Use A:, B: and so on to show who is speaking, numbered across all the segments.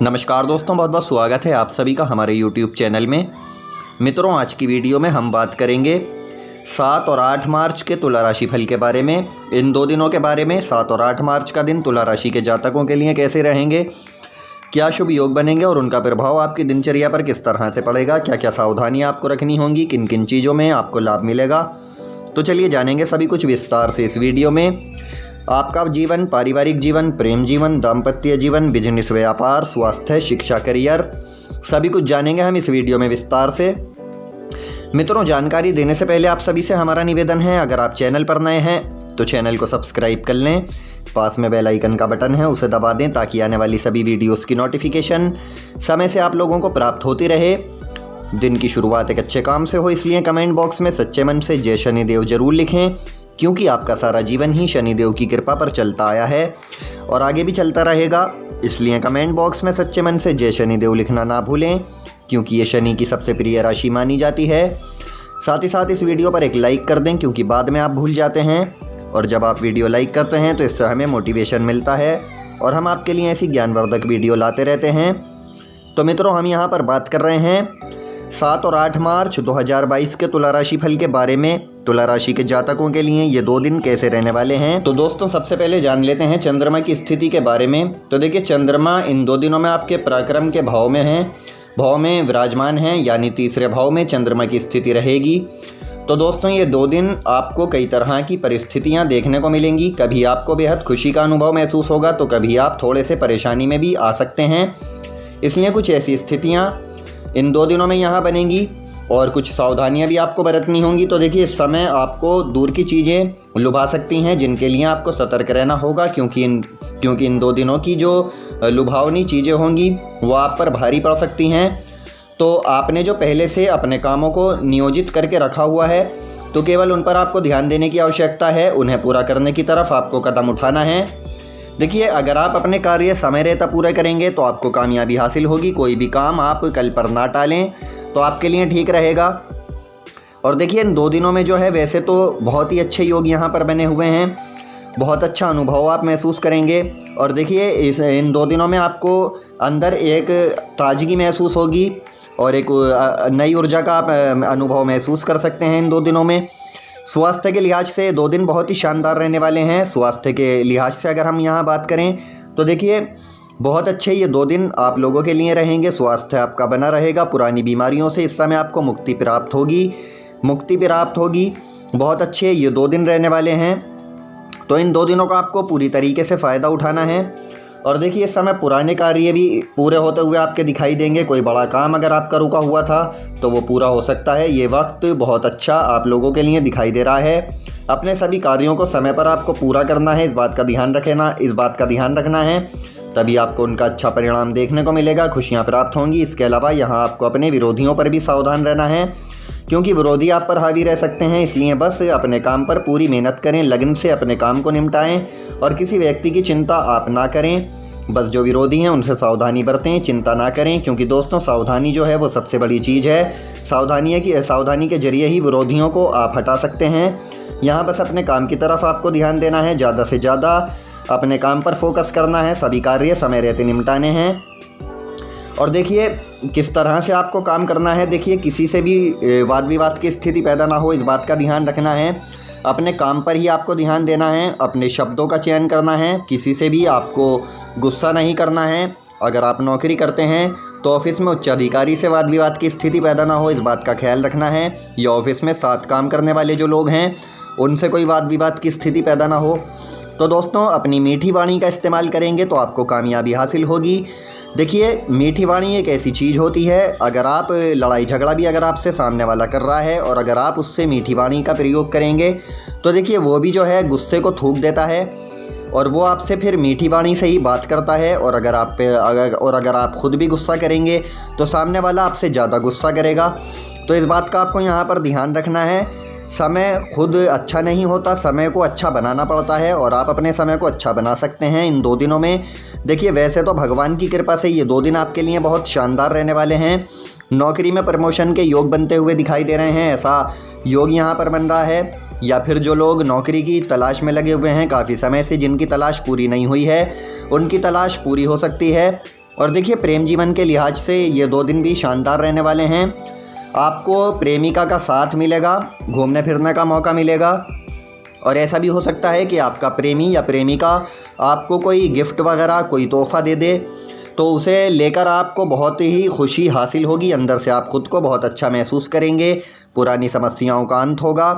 A: नमस्कार दोस्तों, बहुत बहुत स्वागत है आप सभी का हमारे YouTube चैनल में। मित्रों, आज की वीडियो में हम बात करेंगे 7 और 8 मार्च के तुला राशि फल के बारे में। इन दो दिनों के बारे में 7 और 8 मार्च का दिन तुला राशि के जातकों के लिए कैसे रहेंगे, क्या शुभ योग बनेंगे और उनका प्रभाव आपकी दिनचर्या पर किस तरह से पड़ेगा, क्या क्या सावधानियाँ आपको रखनी होंगी, किन किन चीज़ों में आपको लाभ मिलेगा। तो चलिए जानेंगे सभी कुछ विस्तार से इस वीडियो में। आपका जीवन, पारिवारिक जीवन, प्रेम जीवन, दाम्पत्य जीवन, बिजनेस, व्यापार, स्वास्थ्य, शिक्षा, करियर, सभी कुछ जानेंगे हम इस वीडियो में विस्तार से। मित्रों, जानकारी देने से पहले आप सभी से हमारा निवेदन है, अगर आप चैनल पर नए हैं तो चैनल को सब्सक्राइब कर लें। पास में बेल आइकन का बटन है, उसे दबा दें ताकि आने वाली सभी वीडियोस की नोटिफिकेशन समय से आप लोगों को प्राप्त होती रहे। दिन की शुरुआत एक अच्छे काम से हो, इसलिए कमेंट बॉक्स में सच्चे मन से जय शनिदेव जरूर लिखें, क्योंकि आपका सारा जीवन ही शनिदेव की कृपा पर चलता आया है और आगे भी चलता रहेगा। इसलिए कमेंट बॉक्स में सच्चे मन से जय शनिदेव लिखना ना भूलें, क्योंकि ये शनि की सबसे प्रिय राशि मानी जाती है। साथ ही साथ इस वीडियो पर एक लाइक कर दें, क्योंकि बाद में आप भूल जाते हैं, और जब आप वीडियो लाइक करते हैं तो इससे हमें मोटिवेशन मिलता है और हम आपके लिए ऐसी ज्ञानवर्धक वीडियो लाते रहते हैं। तो मित्रों, हम यहाँ पर बात कर रहे हैं 7 और 8 मार्च 2022 के तुला राशि फल के बारे में। तुला राशि के जातकों के लिए ये 2 दिन कैसे रहने वाले हैं। तो दोस्तों, सबसे पहले जान लेते हैं चंद्रमा की स्थिति के बारे में। तो देखिए, चंद्रमा इन 2 दिनों में आपके पराक्रम के भाव में हैं, भाव में विराजमान हैं, यानी तीसरे भाव में चंद्रमा की स्थिति रहेगी। तो दोस्तों, ये 2 दिन आपको कई तरह की परिस्थितियां देखने को मिलेंगी। कभी आपको बेहद खुशी का अनुभव महसूस होगा, तो कभी आप थोड़े से परेशानी में भी आ सकते हैं। इसलिए कुछ ऐसी स्थितियां इन 2 दिनों में यहाँ बनेंगी और कुछ सावधानियां भी आपको बरतनी होंगी। तो देखिए, इस समय आपको दूर की चीज़ें लुभा सकती हैं, जिनके लिए आपको सतर्क रहना होगा, क्योंकि इन 2 दिनों की जो लुभावनी चीज़ें होंगी वो आप पर भारी पड़ सकती हैं। तो आपने जो पहले से अपने कामों को नियोजित करके रखा हुआ है, तो केवल उन पर आपको ध्यान देने की आवश्यकता है, उन्हें पूरा करने की तरफ आपको कदम उठाना है। देखिए, अगर आप अपने कार्य समय रहता पूरे करेंगे तो आपको कामयाबी हासिल होगी। कोई भी काम आप कल पर ना टालें, तो आपके लिए ठीक रहेगा। और देखिए, इन 2 दिनों में जो है, वैसे तो बहुत ही अच्छे योग यहाँ पर बने हुए हैं, बहुत अच्छा अनुभव आप महसूस करेंगे। और देखिए, इन 2 दिनों में आपको अंदर एक ताजगी महसूस होगी और एक नई ऊर्जा का आप अनुभव महसूस कर सकते हैं इन 2 दिनों में। स्वास्थ्य के लिहाज से 2 दिन बहुत ही शानदार रहने वाले हैं। स्वास्थ्य के लिहाज से अगर हम यहाँ बात करें तो देखिए, बहुत अच्छे ये 2 दिन आप लोगों के लिए रहेंगे। स्वास्थ्य आपका बना रहेगा, पुरानी बीमारियों से इस समय आपको मुक्ति प्राप्त होगी। बहुत अच्छे ये 2 दिन रहने वाले हैं। तो इन 2 दिनों का आपको पूरी तरीके से फ़ायदा उठाना है। और देखिए, इस समय पुराने कार्य भी पूरे होते हुए आपके दिखाई देंगे। कोई बड़ा काम अगर आपका रुका हुआ था तो वो पूरा हो सकता है। ये वक्त बहुत अच्छा आप लोगों के लिए दिखाई दे रहा है। अपने सभी कार्यों को समय पर आपको पूरा करना है, इस बात का ध्यान रखना है, तभी आपको उनका अच्छा परिणाम देखने को मिलेगा, खुशियाँ प्राप्त होंगी। इसके अलावा यहाँ आपको अपने विरोधियों पर भी सावधान रहना है, क्योंकि विरोधी आप पर हावी रह सकते हैं। इसलिए बस अपने काम पर पूरी मेहनत करें, लगन से अपने काम को निपटाएं और किसी व्यक्ति की चिंता आप ना करें। बस जो विरोधी हैं उनसे सावधानी बरतें, चिंता ना करें, क्योंकि दोस्तों, सावधानी जो है वो सबसे बड़ी चीज़ है। सावधानी के जरिए ही विरोधियों को आप हटा सकते हैं। यहाँ बस अपने काम की तरफ आपको ध्यान देना है, ज़्यादा से ज़्यादा अपने काम पर फोकस करना है, सभी कार्य समय रहते निपटाने हैं। और देखिए, किस तरह से आपको काम करना है। देखिए, किसी से भी वाद विवाद की स्थिति पैदा ना हो, इस बात का ध्यान रखना है। अपने काम पर ही आपको ध्यान देना है, अपने शब्दों का चयन करना है, किसी से भी आपको गुस्सा नहीं करना है। अगर आप नौकरी करते हैं तो ऑफिस में उच्च अधिकारी से वाद विवाद की स्थिति पैदा ना हो, इस बात का ख्याल रखना है। या ऑफिस में साथ काम करने वाले जो लोग हैं उनसे कोई वाद विवाद की स्थिति पैदा ना हो। तो दोस्तों, अपनी मीठी वाणी का इस्तेमाल करेंगे तो आपको कामयाबी हासिल होगी। देखिए, मीठी वाणी एक ऐसी चीज़ होती है, अगर आप लड़ाई झगड़ा भी अगर आपसे सामने वाला कर रहा है और अगर आप उससे मीठी वाणी का प्रयोग करेंगे तो देखिए, वो भी जो है गुस्से को थूक देता है और वो आपसे फिर मीठी वाणी से ही बात करता है। और अगर आप खुद भी गुस्सा करेंगे तो सामने वाला आपसे ज़्यादा गुस्सा करेगा। तो इस बात का आपको यहाँ पर ध्यान रखना है। समय खुद अच्छा नहीं होता, समय को अच्छा बनाना पड़ता है और आप अपने समय को अच्छा बना सकते हैं इन 2 दिनों में। देखिए, वैसे तो भगवान की कृपा से ये 2 दिन आपके लिए बहुत शानदार रहने वाले हैं। नौकरी में प्रमोशन के योग बनते हुए दिखाई दे रहे हैं, ऐसा योग यहाँ पर बन रहा है। या फिर जो लोग नौकरी की तलाश में लगे हुए हैं काफ़ी समय से, जिनकी तलाश पूरी नहीं हुई है, उनकी तलाश पूरी हो सकती है। और देखिए प्रेम जीवन के लिहाज से ये 2 दिन भी शानदार रहने वाले हैं। आपको प्रेमिका का साथ मिलेगा, घूमने फिरने का मौका मिलेगा और ऐसा भी हो सकता है कि आपका प्रेमी या प्रेमिका आपको कोई गिफ्ट वगैरह कोई तोहफ़ा दे दे, तो उसे लेकर आपको बहुत ही खुशी हासिल होगी। अंदर से आप ख़ुद को बहुत अच्छा महसूस करेंगे, पुरानी समस्याओं का अंत होगा।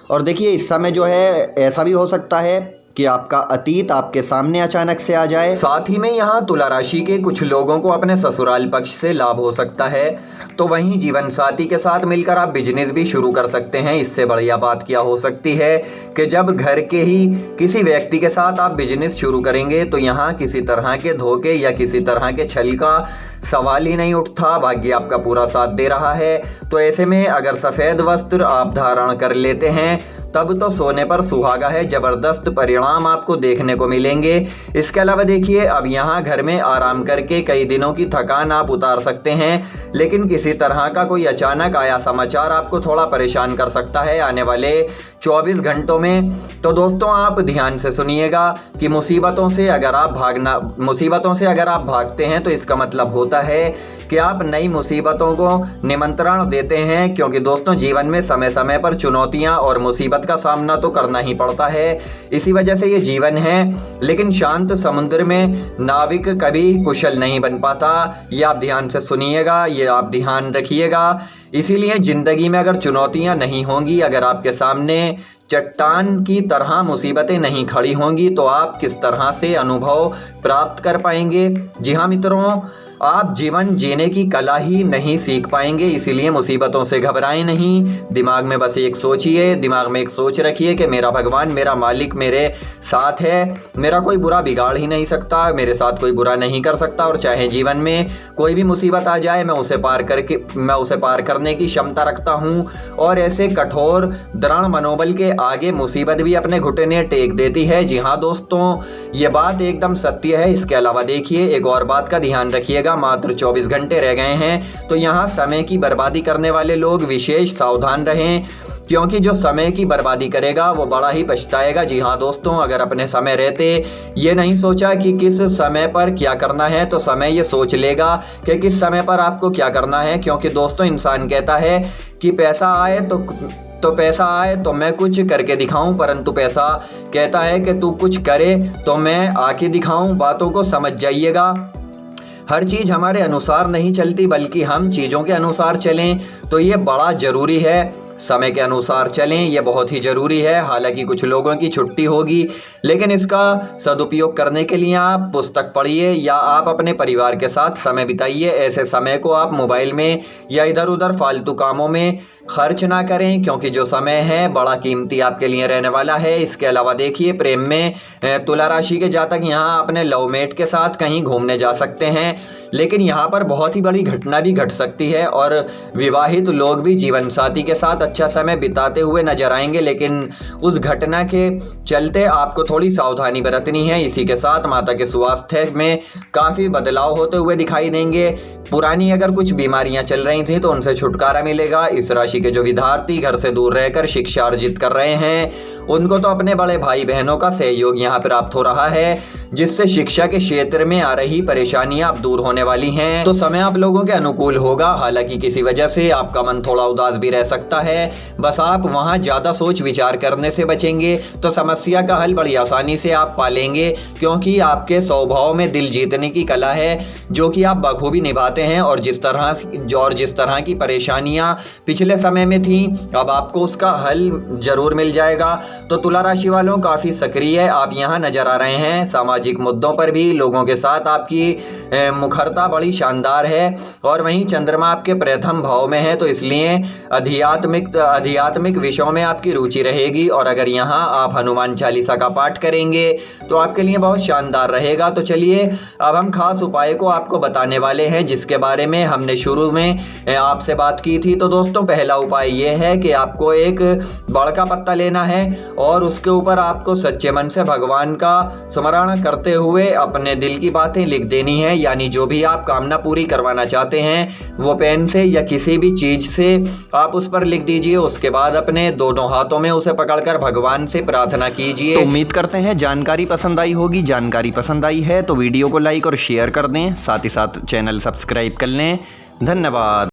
A: और देखिए इस समय जो है ऐसा भी हो सकता है कि आपका अतीत आपके सामने अचानक से आ जाए। साथ ही में यहाँ तुला राशि के कुछ लोगों को अपने ससुराल पक्ष से लाभ हो सकता है, तो वहीं जीवन साथी के साथ मिलकर आप बिजनेस भी शुरू कर सकते हैं। इससे बढ़िया बात क्या हो सकती है कि जब घर के ही किसी व्यक्ति के साथ आप बिजनेस शुरू करेंगे तो यहाँ किसी तरह के धोखे या किसी तरह के छल का सवाल ही नहीं उठता। भाग्य आपका पूरा साथ दे रहा है, तो ऐसे में अगर सफ़ेद वस्त्र आप धारण कर लेते हैं तब तो सोने पर सुहागा है। ज़बरदस्त परिणाम आपको देखने को मिलेंगे। इसके अलावा देखिए अब यहाँ घर में आराम करके कई दिनों की थकान आप उतार सकते हैं, लेकिन किसी तरह का कोई अचानक आया समाचार आपको थोड़ा परेशान कर सकता है आने वाले 24 घंटों में। तो दोस्तों आप ध्यान से सुनिएगा कि मुसीबतों से अगर आप भागते हैं तो इसका मतलब होता है कि आप नई मुसीबतों को निमंत्रण देते हैं, क्योंकि दोस्तों जीवन में समय समय पर चुनौतियां और मुसीबत का सामना तो करना ही पड़ता है। इसी वजह से ये जीवन है, लेकिन शांत समुद्र में नाविक कभी कुशल नहीं बन पाता। ये आप ध्यान से सुनिएगा, ये आप ध्यान रखिएगा। इसीलिए ज़िंदगी में अगर चुनौतियां नहीं होंगी, अगर आपके सामने चट्टान की तरह मुसीबतें नहीं खड़ी होंगी, तो आप किस तरह से अनुभव प्राप्त कर पाएंगे। जी हाँ मित्रों, आप जीवन जीने की कला ही नहीं सीख पाएंगे। इसीलिए मुसीबतों से घबराएं नहीं। दिमाग में बस एक सोचिए, दिमाग में एक सोच रखिए कि मेरा भगवान, मेरा मालिक मेरे साथ है, मेरा कोई बुरा बिगाड़ ही नहीं सकता, मेरे साथ कोई बुरा नहीं कर सकता। और चाहे जीवन में कोई भी मुसीबत आ जाए मैं उसे पार करने की क्षमता रखता हूँ। और ऐसे कठोर दृढ़ मनोबल के आगे मुसीबत भी अपने घुटने टेक देती है। जी हाँ दोस्तों, ये बात एकदम सत्य है। इसके अलावा देखिए एक और बात का ध्यान रखिएगा, मात्र 24 घंटे रह गए हैं, तो यहाँ समय की बर्बादी करने वाले लोग विशेष सावधान रहें, क्योंकि जो समय की बर्बादी करेगा वो बड़ा ही पछताएगा। जी हाँ दोस्तों, अगर अपने समय रहते ये नहीं सोचा कि किस समय पर क्या करना है, तो समय ये सोच लेगा कि किस समय पर आपको क्या करना है। क्योंकि दोस्तों इंसान कहता है कि पैसा आए तो मैं कुछ करके दिखाऊं, परंतु पैसा कहता है कि तू कुछ करे तो मैं आके दिखाऊं। बातों को समझ जाइएगा। हर चीज़ हमारे अनुसार नहीं चलती, बल्कि हम चीज़ों के अनुसार चलें, तो ये बड़ा ज़रूरी है। समय के अनुसार चलें, ये बहुत ही ज़रूरी है। हालांकि कुछ लोगों की छुट्टी होगी, लेकिन इसका सदुपयोग करने के लिए आप पुस्तक पढ़िए या आप अपने परिवार के साथ समय बिताइए। ऐसे समय को आप मोबाइल में या इधर उधर फालतू कामों में खर्च ना करें, क्योंकि जो समय है बड़ा कीमती आपके लिए रहने वाला है। इसके अलावा देखिए प्रेम में तुला राशि के जातक यहाँ अपने लवमेट के साथ कहीं घूमने जा सकते हैं, लेकिन यहाँ पर बहुत ही बड़ी घटना भी घट सकती है और विवाहित लोग भी जीवन साथी के साथ अच्छा समय बिताते हुए नजर आएंगे, लेकिन उस घटना के चलते आपको थोड़ी सावधानी बरतनी है। इसी के साथ माता के स्वास्थ्य में काफ़ी बदलाव होते हुए दिखाई देंगे। पुरानी अगर कुछ बीमारियां चल रही थी तो उनसे छुटकारा मिलेगा। इस राशि के जो विद्यार्थी घर से दूर रहकर शिक्षा अर्जित कर रहे हैं, उनको तो अपने बड़े भाई बहनों का सहयोग यहाँ प्राप्त हो रहा है, जिससे शिक्षा के क्षेत्र में आ रही परेशानियां अब दूर होने वाली हैं। तो समय आप लोगों के अनुकूल होगा। हालांकि किसी वजह से आपका मन थोड़ा उदास भी रह सकता है, बस आप वहाँ ज़्यादा सोच विचार करने से बचेंगे तो समस्या का हल बड़ी आसानी से आप पालेंगे, क्योंकि आपके स्वभाव में दिल जीतने की कला है, जो कि आप बखूबी निभाते हैं। और जिस तरह की परेशानियां पिछले समय में थी, अब आपको उसका हल जरूर मिल जाएगा। तो तुला राशि वालों काफ़ी सक्रिय आप यहाँ नजर आ रहे हैं। सामाजिक मुद्दों पर भी लोगों के साथ आपकी मुखरता बड़ी शानदार है। और वहीं चंद्रमा आपके प्रथम भाव में है, तो इसलिए आध्यात्मिक विषयों में आपकी रुचि रहेगी। और अगर यहाँ आप हनुमान चालीसा का पाठ करेंगे तो आपके लिए बहुत शानदार रहेगा। तो चलिए अब हम खास उपाय को आपको बताने वाले हैं, जिसके बारे में हमने शुरू में आपसे बात की थी। तो दोस्तों पहला उपाय ये है कि आपको एक बड़ का पत्ता लेना है और उसके ऊपर आपको सच्चे मन से भगवान का स्मरण करते हुए अपने दिल की बातें लिख देनी है। यानी जो भी भी आप कामना पूरी करवाना चाहते हैं वो पेन से या किसी भी चीज से आप उस पर लिख दीजिए। उसके बाद अपने दोनों हाथों में उसे पकड़कर भगवान से प्रार्थना कीजिए। तो उम्मीद करते हैं जानकारी पसंद आई होगी। जानकारी पसंद आई है तो वीडियो को लाइक और शेयर कर दें, साथ ही साथ चैनल सब्सक्राइब कर लें। धन्यवाद।